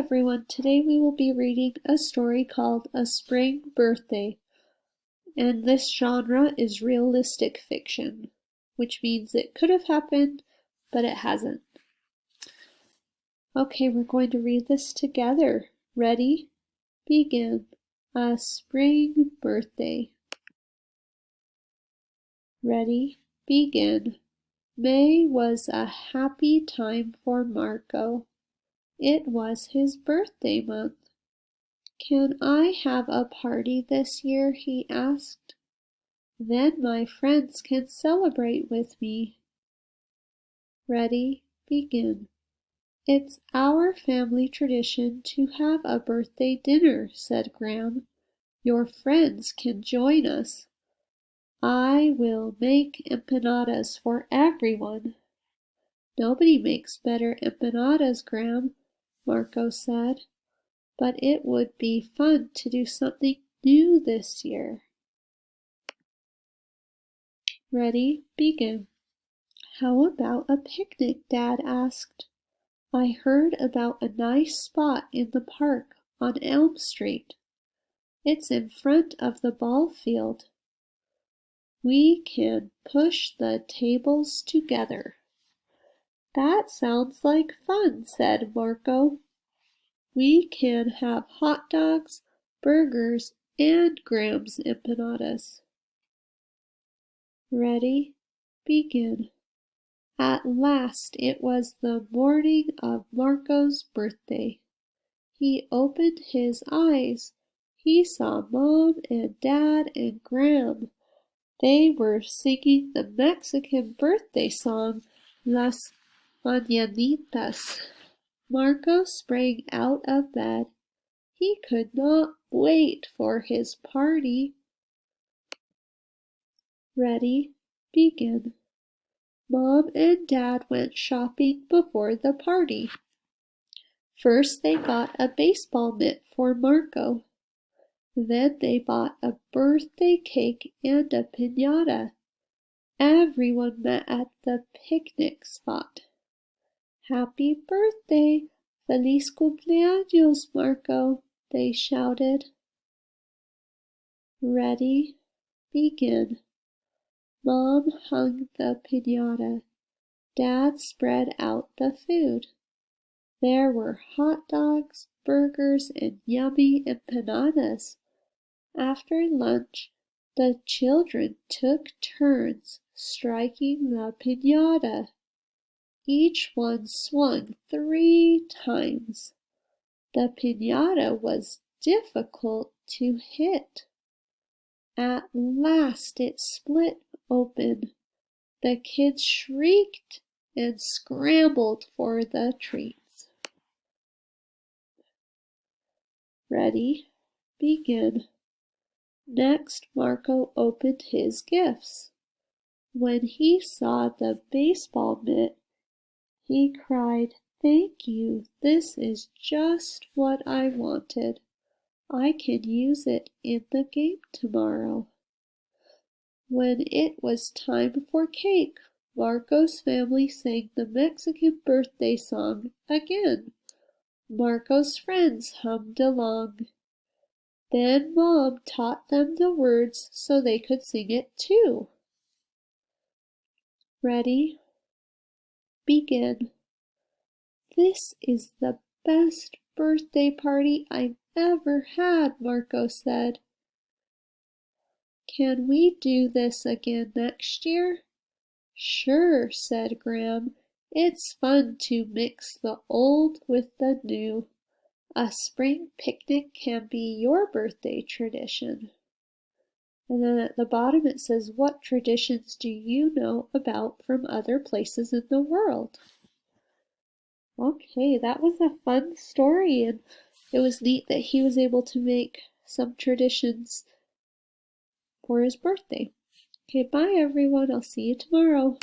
everyone. Today we will be reading a story called A Spring Birthday, and this genre is realistic fiction, which means it could have happened, but it hasn't. Okay, we're going to read this together. Ready? Begin. A Spring Birthday. Ready? Begin. May was a happy time for Marco. It was his birthday month. "Can I have a party this year?" he asked. "Then my friends can celebrate with me." Ready, begin. "It's our family tradition to have a birthday dinner," said Graham. "Your friends can join us. I will make empanadas for everyone." "Nobody makes better empanadas, Graham," Marco said. "But it would be fun to do something new this year." Ready, begin. "How about a picnic?" Dad asked. "I heard about a nice spot in the park on Elm Street. It's in front of the ball field. We can push the tables together." "That sounds like fun," said Marco. "We can have hot dogs, burgers, and Graham's empanadas." Ready, begin. At last it was the morning of Marco's birthday. He opened his eyes. He saw Mom and Dad and Graham. They were singing the Mexican birthday song, Las Mañanitas. Marco sprang out of bed. He could not wait for his party. Ready, begin. Mom and Dad went shopping before the party. First they got a baseball mitt for Marco. Then they bought a birthday cake and a piñata. Everyone met at the picnic spot. "Happy birthday! Feliz cumpleaños, Marco!" they shouted. Ready, begin. Mom hung the piñata. Dad spread out the food. There were hot dogs, burgers, and yummy empanadas. After lunch, the children took turns striking the piñata. Each one swung 3 times. The piñata was difficult to hit. At last it split open. The kids shrieked and scrambled for the treats. Ready, begin. Next, Marco opened his gifts. When he saw the baseball mitt, he cried, "Thank you, this is just what I wanted. I can use it in the game tomorrow." When it was time for cake, Marco's family sang the Mexican birthday song again. Marco's friends hummed along. Then Mom taught them the words so they could sing it too. Ready? Begin. "This is the best birthday party I've ever had," Marco said. "Can we do this again next year?" "Sure," said Graham. "It's fun to mix the old with the new. A spring picnic can be your birthday tradition." And then at the bottom it says, "What traditions do you know about from other places in the world?" Okay, that was a fun story, and it was neat that he was able to make some traditions for his birthday. Okay, bye everyone. I'll see you tomorrow.